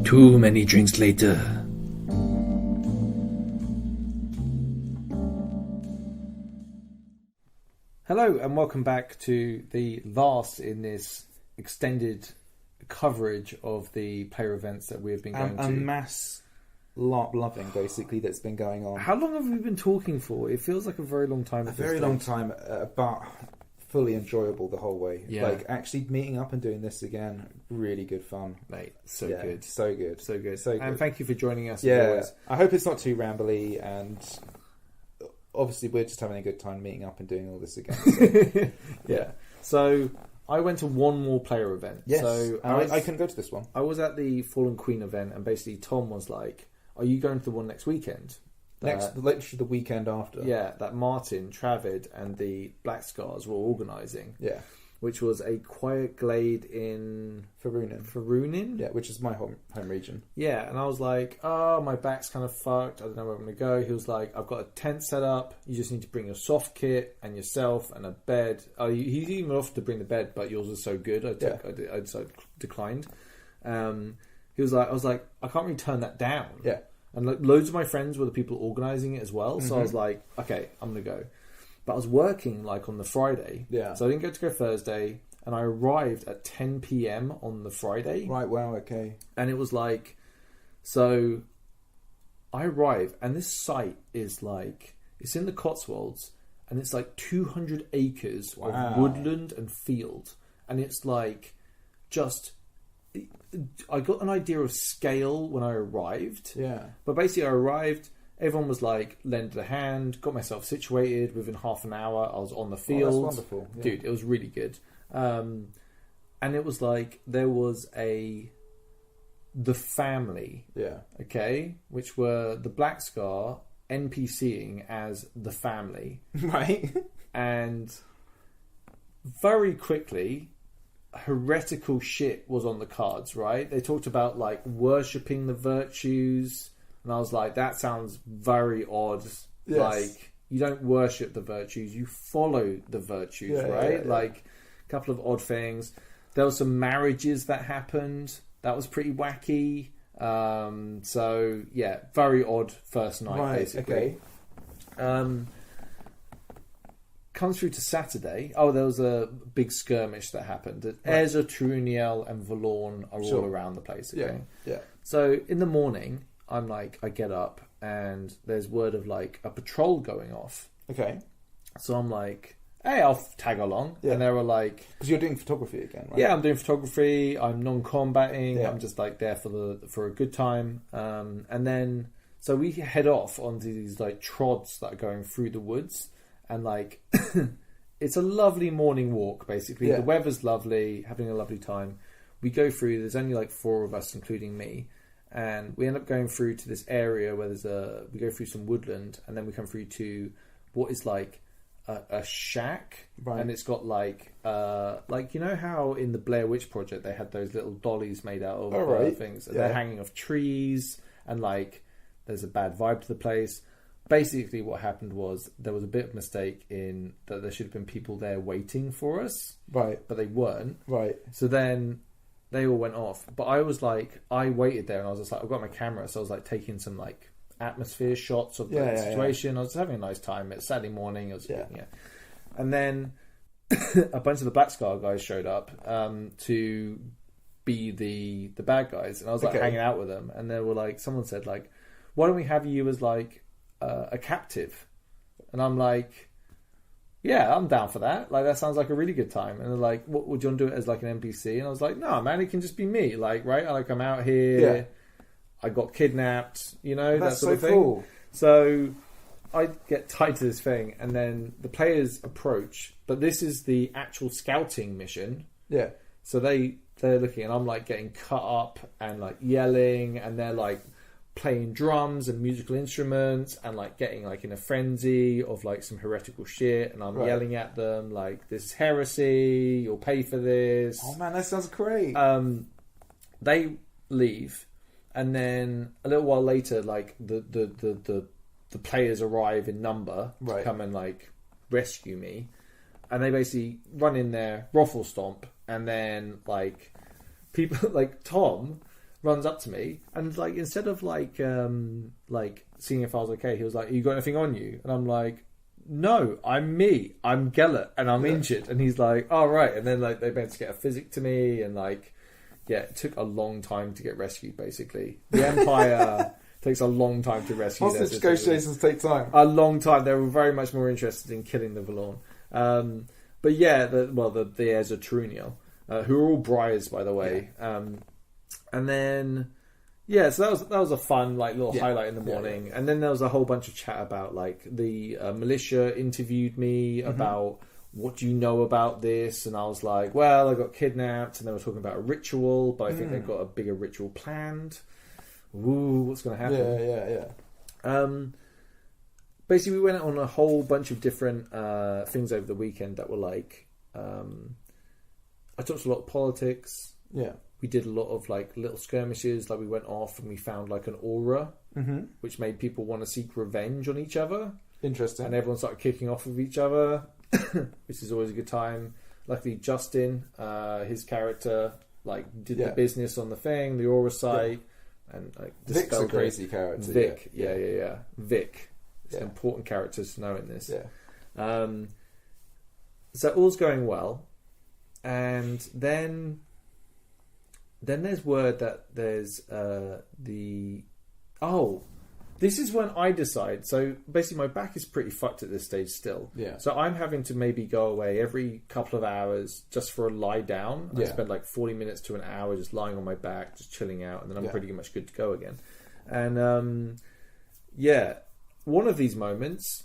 Too many drinks later. Hello and welcome back to the last in this extended coverage of the player events that we have been going to. A mass LARP loving, basically, that's been going on. How long have we been talking for? It feels like a very long time. A very long time, but fully enjoyable the whole way. Yeah. Like, actually meeting up and doing this again, really good fun. Mate, so good. So good. So good. So good. And thank you for joining us. Yeah. As always. I hope it's not too rambly, and obviously we're just having a good time meeting up and doing all this again. So. Yeah. So I went to one more player event. Yes. So I couldn't go to this one. I was at the Fallen Queen event, and basically Tom was like, "Are you going to the one next weekend?" Literally the weekend after. Yeah, that Martin, Travid, and the Black Scars were organising. Yeah. Which was a quiet glade in Therunin. Yeah, which is my home region. Yeah, and I was like, oh, my back's kind of fucked. I don't know where I'm going to go. He was like, I've got a tent set up. You just need to bring your soft kit and yourself and a bed. He even offered to bring the bed, but yours was so good. I declined. He was like, I was like, I can't really turn that down. Yeah. And like, loads of my friends were the people organising it as well. So I was like, okay, I'm going to go. But I was working like on the Friday. Yeah. So I didn't get to go Thursday. And I arrived at 10 p.m. on the Friday. Right, wow, okay. And it was like, so I arrive and this site is like, it's in the Cotswolds and it's like 200 acres of woodland and field. And it's like, just, I got an idea of scale when I arrived. Yeah. But basically I arrived, everyone was like, lended a hand, got myself situated. Within half an hour, I was on the field. Oh, that's wonderful. Yeah. Dude, it was really good. And it was like, there was the family. Yeah. Okay? Which were the Black Scar NPCing as the family. Right. And very quickly, heretical shit was on the cards, right? They talked about like worshipping the virtues. And I was like, that sounds very odd. Yes. Like, you don't worship the virtues, you follow the virtues, right? Yeah. Like, a couple of odd things. There were some marriages that happened. That was pretty wacky. So, yeah, very odd first night, basically. Okay. Comes through to Saturday. Oh, there was a big skirmish that happened. Ezra, Truniel, and Valorn are all around the place, okay? Yeah. So, in the morning, I'm like, I get up and there's word of like a patrol going off. Okay. So I'm like, hey, I'll tag along. Yeah. And they were like, because you're doing photography again, right? Yeah, I'm doing photography. I'm non-combating. Yeah. I'm just like there for a good time. And then so we head off onto these like trods that are going through the woods, and like it's a lovely morning walk. Basically, the weather's lovely, having a lovely time. We go through. There's only like 4 of us, including me. And we end up going through to this area where we go through some woodland, and then we come through to what is like a shack, right. And it's got like you know how in the Blair Witch Project they had those little dollies made out of things, and they're hanging off trees, and like there's a bad vibe to the place. Basically, what happened was there was a bit of mistake in that there should have been people there waiting for us, right? But they weren't, right? So then they all went off, but I was like, I waited there and I was just like, I've got my camera, so I was like taking some like atmosphere shots of the situation. I was having a nice time. It's Saturday morning. And then a bunch of the Black Scar guys showed up to be the bad guys, and I was like hanging out with them, and they were like, someone said like, why don't we have you as like a captive? And I'm like, yeah, I'm down for that. Like, that sounds like a really good time. And they're like, what, would you want to do it as like an NPC? And I was like, no, man, it can just be me. Like, right? Like, I'm out here. Yeah. I got kidnapped, you know, that sort of thing. Cool. So I get tied to this thing, and then the players approach, but this is the actual scouting mission. Yeah. So they're looking, and I'm like getting cut up and like yelling, and they're like playing drums and musical instruments and like getting like in a frenzy of like some heretical shit, and I'm yelling at them like, this is heresy, you'll pay for this. Oh man, that sounds great. They leave, and then a little while later like the players arrive in number to come and like rescue me, and they basically run in there, ruffle stomp, and then like people like Tom runs up to me and like instead of like seeing if I was okay, he was like, "You got anything on you?" And I'm like, "No, I'm me. I'm Gellert, and I'm injured." And he's like, "Oh right." And then like they managed to get a physic to me, and like it took a long time to get rescued. Basically, the Empire takes a long time to rescue. Hostage negotiations take time. A long time. They were very much more interested in killing the Valoran. But yeah, the heirs of Therunin, who are all briars, by the way. And then, so that was a fun like little highlight in the morning. And then there was a whole bunch of chat about like the militia interviewed me about what do you know about this, and I was like, well, I got kidnapped, and they were talking about a ritual, but I think they've got a bigger ritual planned. Ooh, what's going to happen? Yeah. Basically, we went on a whole bunch of different things over the weekend that were like, I talked a lot of politics. Yeah. We did a lot of like little skirmishes. Like we went off and we found like an aura, which made people want to seek revenge on each other. Interesting. And everyone started kicking off with each other, which is always a good time. Luckily, Justin, his character, like did the business on the thing, the aura site, and like Vic's a crazy character. Vic, yeah. Vic. It's an important character to know in this. Yeah. So all's going well, and then there's word that there's this is when I decide. So basically, my back is pretty fucked at this stage still. Yeah. So I'm having to maybe go away every couple of hours just for a lie down. I spend like 40 minutes to an hour just lying on my back, just chilling out, and then I'm pretty much good to go again. And one of these moments,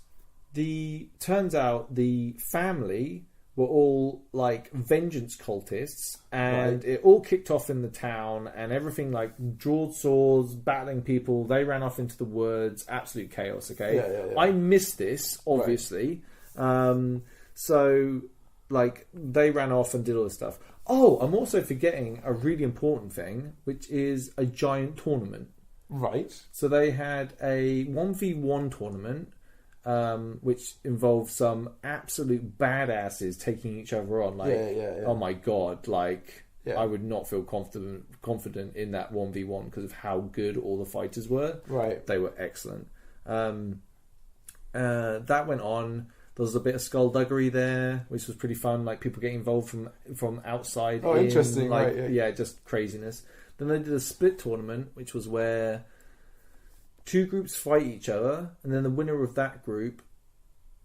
turns out the family were all like vengeance cultists, and it all kicked off in the town, and everything like drawn swords, battling people. They ran off into the woods, absolute chaos. Okay, I missed this obviously. So like they ran off and did all this stuff. Oh, I'm also forgetting a really important thing, which is a giant tournament. Right. So they had a 1v1 tournament, which involved some absolute badasses taking each other on. Like, oh my god, like I would not feel confident in that 1v1 because of how good all the fighters were. Right. They were excellent. That went on. There was a bit of skullduggery there, which was pretty fun. Like people getting involved from outside. Oh, interesting. Like, right, just craziness. Then they did a split tournament, which was where two groups fight each other, and then the winner of that group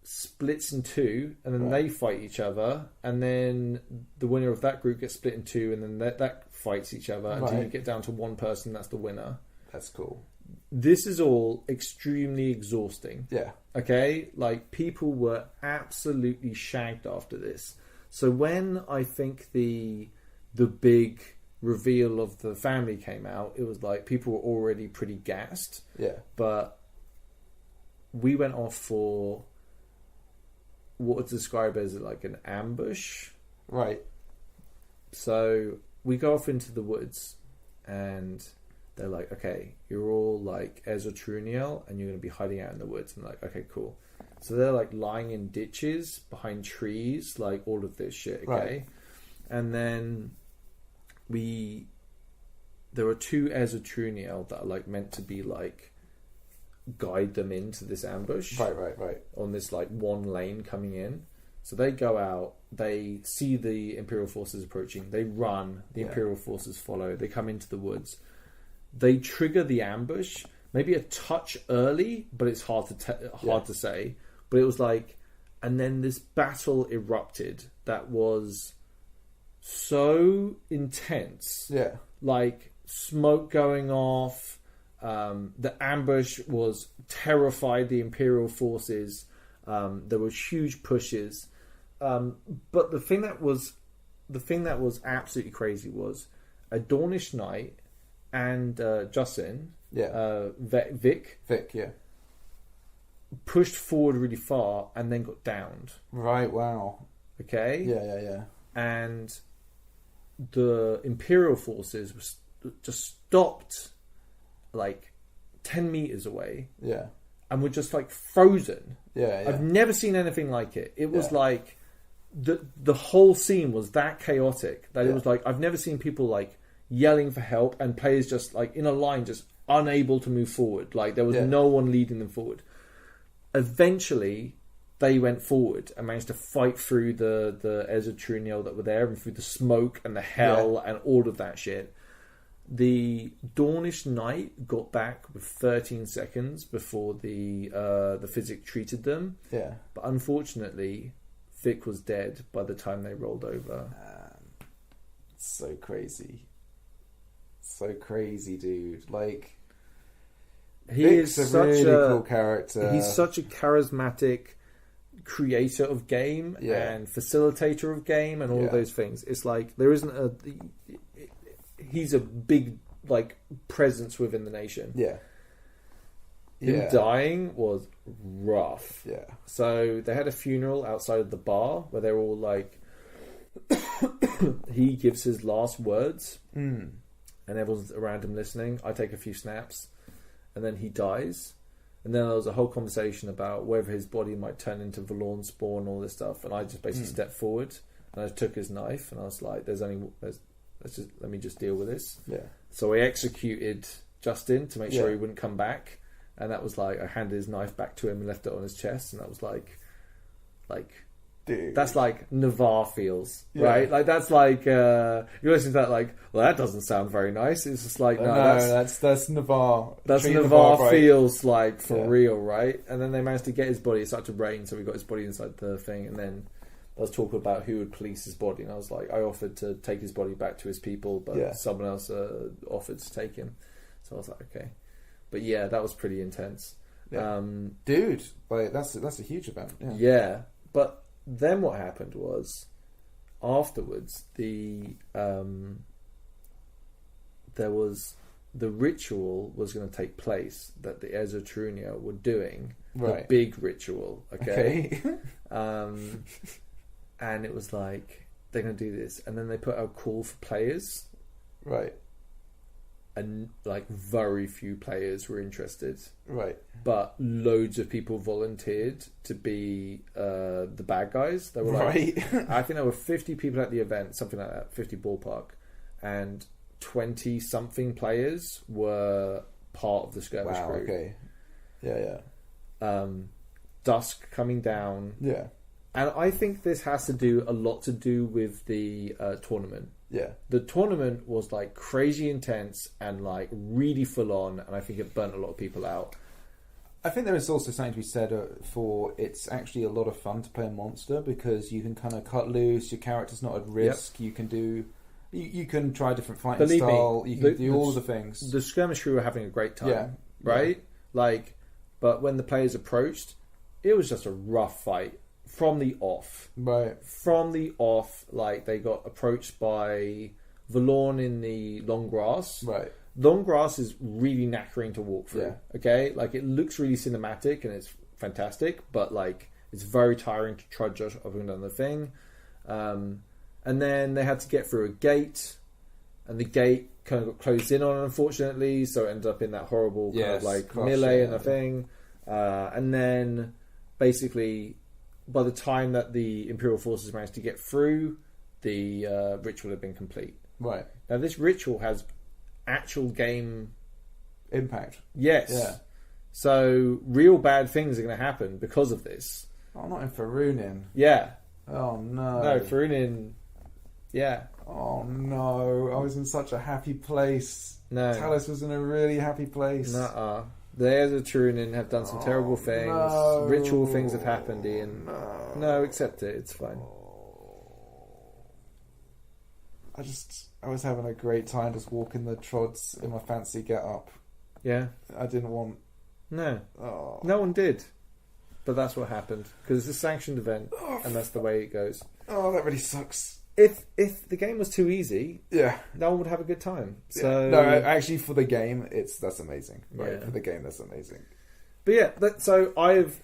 splits in two, and then they fight each other, and then the winner of that group gets split in two, and then that fights each other until you get down to one person. That's the winner. That's cool. This is all extremely exhausting. Yeah. Okay? Like, people were absolutely shagged after this. So when I think the big reveal of the family came out, it was like people were already pretty gassed. Yeah. But we went off for what was described as like an ambush. Right. So we go off into the woods, and they're like, okay, you're all like Ezra Truniel, and you're going to be hiding out in the woods. And like, okay, cool. So they're like lying in ditches behind trees, like all of this shit. Okay. Right. And then there are two Ezra Truniel that are like meant to be like guide them into this ambush. Right. On this like one lane coming in. So they go out, they see the Imperial forces approaching, they run, the Imperial forces follow, they come into the woods. They trigger the ambush, maybe a touch early, but it's hard to say. But it was like, and then this battle erupted that was so intense. Yeah. Like smoke going off. The ambush was terrified the Imperial forces. There were huge pushes. But the thing that was absolutely crazy was a Dornish knight and Justin, Vic, pushed forward really far and then got downed. Right. Wow. Okay. Yeah. And the Imperial forces just stopped like 10 meters away. Yeah. And were just like frozen. Yeah. I've never seen anything like it. It was like the whole scene was that chaotic that it was like I've never seen people like yelling for help, and players just like in a line, just unable to move forward. Like there was no one leading them forward. Eventually, they went forward and managed to fight through the Ezra Truniel that were there, and through the smoke and the hell and all of that shit. The Dornish Knight got back with 13 seconds before the Physic treated them. Yeah. But unfortunately, Vic was dead by the time they rolled over. So crazy. So crazy, dude. Like, Vic's is such a really cool character. He's such a charismatic creator of game and facilitator of game and all of those things. It's like there isn't he's a big like presence within the nation. Yeah. Him dying was rough. Yeah. So they had a funeral outside of the bar where they're all like he gives his last words and everyone's around him listening. I take a few snaps and then he dies. And then there was a whole conversation about whether his body might turn into Valorn spawn and all this stuff. And I just basically stepped forward and I took his knife and I was like, let me just deal with this. Yeah. So I executed Justin to make sure he wouldn't come back. And that was like, I handed his knife back to him and left it on his chest. And that was like, dude. That's like Navarre feels, right? Like that's like you're listening to that like, well, that doesn't sound very nice. It's just like that's Navarre. That's Navarre feels like for real, right? And then they managed to get his body. It started to rain, so we got his body inside the thing. And then I was talking about who would police his body, and I was like, I offered to take his body back to his people, but someone else offered to take him. So I was like, okay, but yeah, that was pretty intense, dude. Like that's a huge event. Yeah, but. Then what happened was, afterwards, there was the ritual was going to take place that the Ezra Truniel were doing, the big ritual, okay? And it was like they're going to do this, and then they put out a call for players, right? And like very few players were interested, right? But loads of people volunteered to be the bad guys. There were like, I think there were 50 people at the event, something like that, 50 ballpark, and 20 something players were part of the skirmish group. Okay, yeah. Dusk coming down, and I think this has a lot to do with the tournament. Yeah, the tournament was like crazy intense and like really full on, and I think it burnt a lot of people out. I think there is also something to be said for it's actually a lot of fun to play a monster because you can kind of cut loose. Your character's not at risk. You can do, you can try different fighting style. You can do all the things. The skirmish crew were having a great time, right? Like, but when the players approached, it was just a rough fight. From the off. Right. From the off, like, they got approached by Valorn in the long grass. Right. Long grass is really knackering to walk through. Yeah. Okay? Like, it looks really cinematic and it's fantastic, but, like, it's very tiring to trudge up and down the thing. And then they had to get through a gate, and the gate kind of got closed in on, unfortunately, so it ended up in that horrible kind of, like, melee and the thing. And then, basically... by the time that the Imperial forces managed to get through, the ritual had been complete. Right. Now, this ritual has actual game... impact. Yes. Yeah. So, real bad things are going to happen because of this. Oh, not in Therunin. Yeah. Oh, no. No, Therunin... Yeah. Oh, no. I was in such a happy place. No. Talos was in a really happy place. Nuh-uh. The heirs of Therunin have done some terrible things. No. Ritual things have happened, Ian. No, accept it. It's fine. I was having a great time just walking the trods in my fancy get-up. Yeah. I didn't want... No. Oh. No one did. But that's what happened. Because it's a sanctioned event, and that's the way it goes. Oh, that really sucks. If the game was too easy, no one would have a good time. So no, actually, for the game, that's amazing. Right, for the game, that's amazing. But yeah, so I've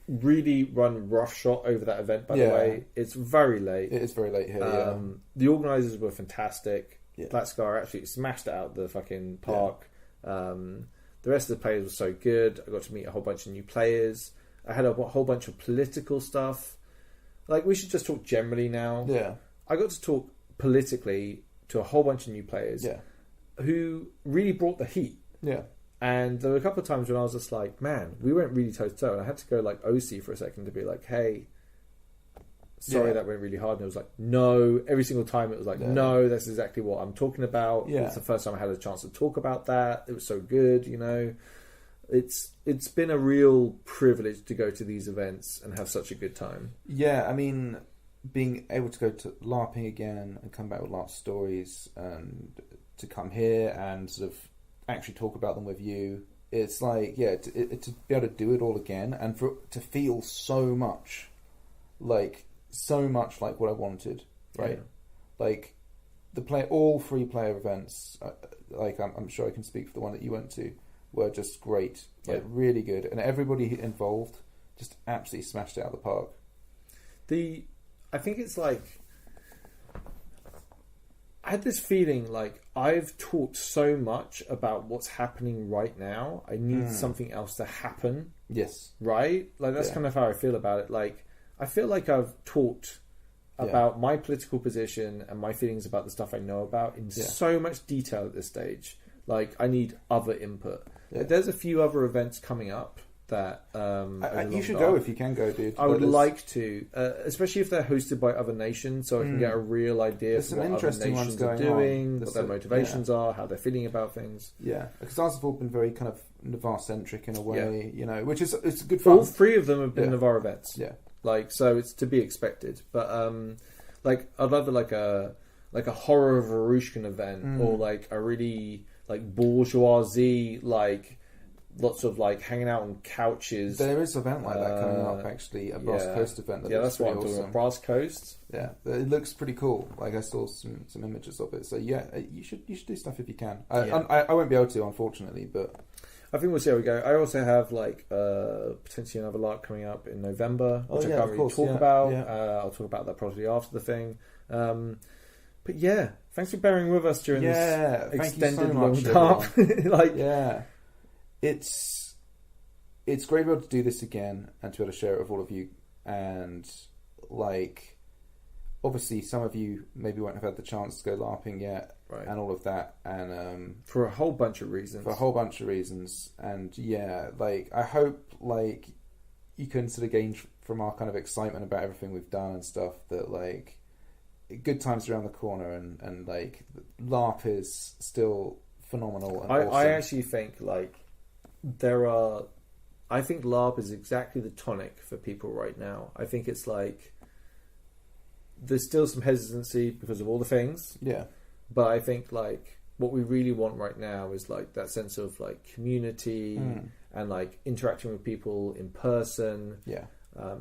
really run roughshod over that event. By the way, it's very late. It is very late here. The organisers were fantastic. Black Scar absolutely smashed it out the fucking park. The rest of the players were so good. I got to meet a whole bunch of new players. I had a whole bunch of political stuff. Like, we should just talk generally now. Yeah. I got to talk politically to a whole bunch of new players. Yeah. who really brought the heat. Yeah. And there were a couple of times when I was just like, man, we went really toe to toe, and I had to go like OC for a second to be like, hey, sorry, that went really hard. And it was like, no. Every single time it was like, no, that's exactly what I'm talking about. Yeah. It's the first time I had a chance to talk about that. It was so good, you know. It's been a real privilege to go to these events and have such a good time. Yeah, I mean, being able to go to LARPing again and come back with LARP stories and to come here and sort of actually talk about them with you, it's like, to be able to do it all again and for it to feel so much like what I wanted, right? Yeah. Like all 3 player events, like I'm sure I can speak for the one that you went to, were just great, like really good, and everybody involved just absolutely smashed it out of the park. I think it's like, I had this feeling like I've talked so much about what's happening right now. I need something else to happen. Yes. Right? Like that's kind of how I feel about it. Like I feel like I've talked about my political position and my feelings about the stuff I know about in so much detail at this stage. Like I need other input. Yeah. There's a few other events coming up that you should go if you can go, dude. I would like to, especially if they're hosted by other nations, so I can get a real idea of what other nations are doing, what their motivations are, how they're feeling about things. Yeah, because ours have all been very kind of Navarre-centric in a way, you know, which is it's good fun. All 3 of them have been Navarre events. Yeah, like so it's to be expected. But like I'd love like a horror of Varushkin event or like a really like bourgeoisie, like lots of like hanging out on couches. There is an event like that coming up, actually, a Brass Coast event. That's what I'm talking about. Brass Coast. Yeah, it looks pretty cool. Like I saw some images of it. So you should do stuff if you can. I won't be able to, unfortunately, but I think we'll see how we go. I also have like potentially another LARP coming up in November, which I can't really talk about. I'll talk about that probably after the thing. But yeah, thanks for bearing with us during this extended long LARP. It's great to be able to do this again and to be able to share it with all of you. And like, obviously, some of you maybe won't have had the chance to go LARPing yet, and all of that. And for a whole bunch of reasons. And like I hope like you can sort of gain from our kind of excitement about everything we've done and stuff that like good times around the corner and like LARP is still phenomenal. And awesome. I actually think like. I think LARP is exactly the tonic for people right now. I think it's like there's still some hesitancy because of all the things. Yeah. But I think like what we really want right now is like that sense of like community and like interacting with people in person. Yeah.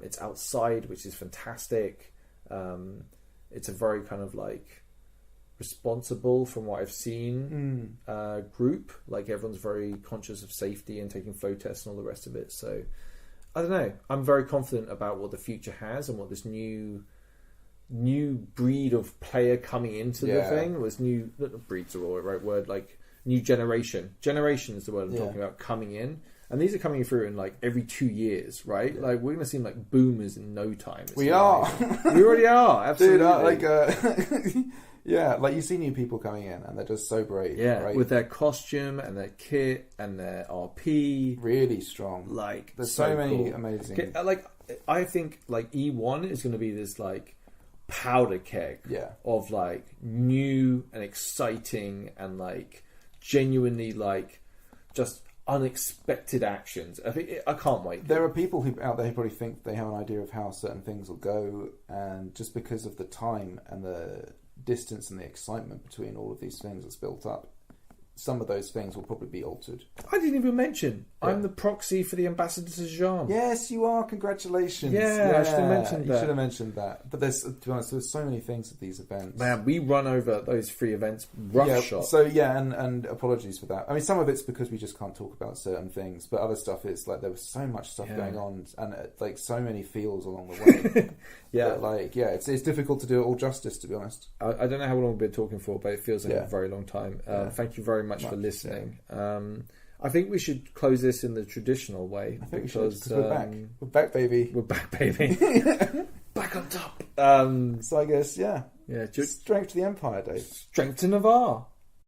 It's outside, which is fantastic. It's a very kind of like responsible, from what I've seen, group. Like everyone's very conscious of safety and taking flow tests and all the rest of it. So I don't know. I'm very confident about what the future has and what this new breed of player coming into the thing was new. Breeds are all the right word. Like new generation. Generation is the word I'm talking about coming in. And these are coming through in like every 2 years, right? Yeah. Like we're going to seem like boomers in no time. We are. We already are. Absolutely. Dude, yeah, like you see new people coming in and they're just so brave. Yeah, right? with their costume and their kit and their RP. Really strong. Like, there's so many amazing. Like, I think like E1 is going to be this like powder keg of like new and exciting and like genuinely like just unexpected actions. I can't wait. There are people out there who probably think they have an idea of how certain things will go, and just because of the time and the distance and the excitement between all of these things that's built up, some of those things will probably be altered. I didn't even mention I'm the proxy for the ambassador to Jean. Yes, you are. Congratulations. I should have mentioned that. You should have mentioned that. But to be honest, there's so many things at these events. Man, we run over those 3 events roughshod. So and apologies for that. I mean, some of it's because we just can't talk about certain things, but other stuff is like there was so much stuff going on and like so many feels along the way. It's difficult to do it all justice, to be honest. I don't know how long we've been talking for, but it feels like a very long time. Thank you very much for listening. I think we should close this in the traditional way. I think because we're back. We're back, baby. We're back, baby. Back on top. So I guess, just strength to the Empire, Dave. Strength to Navarre.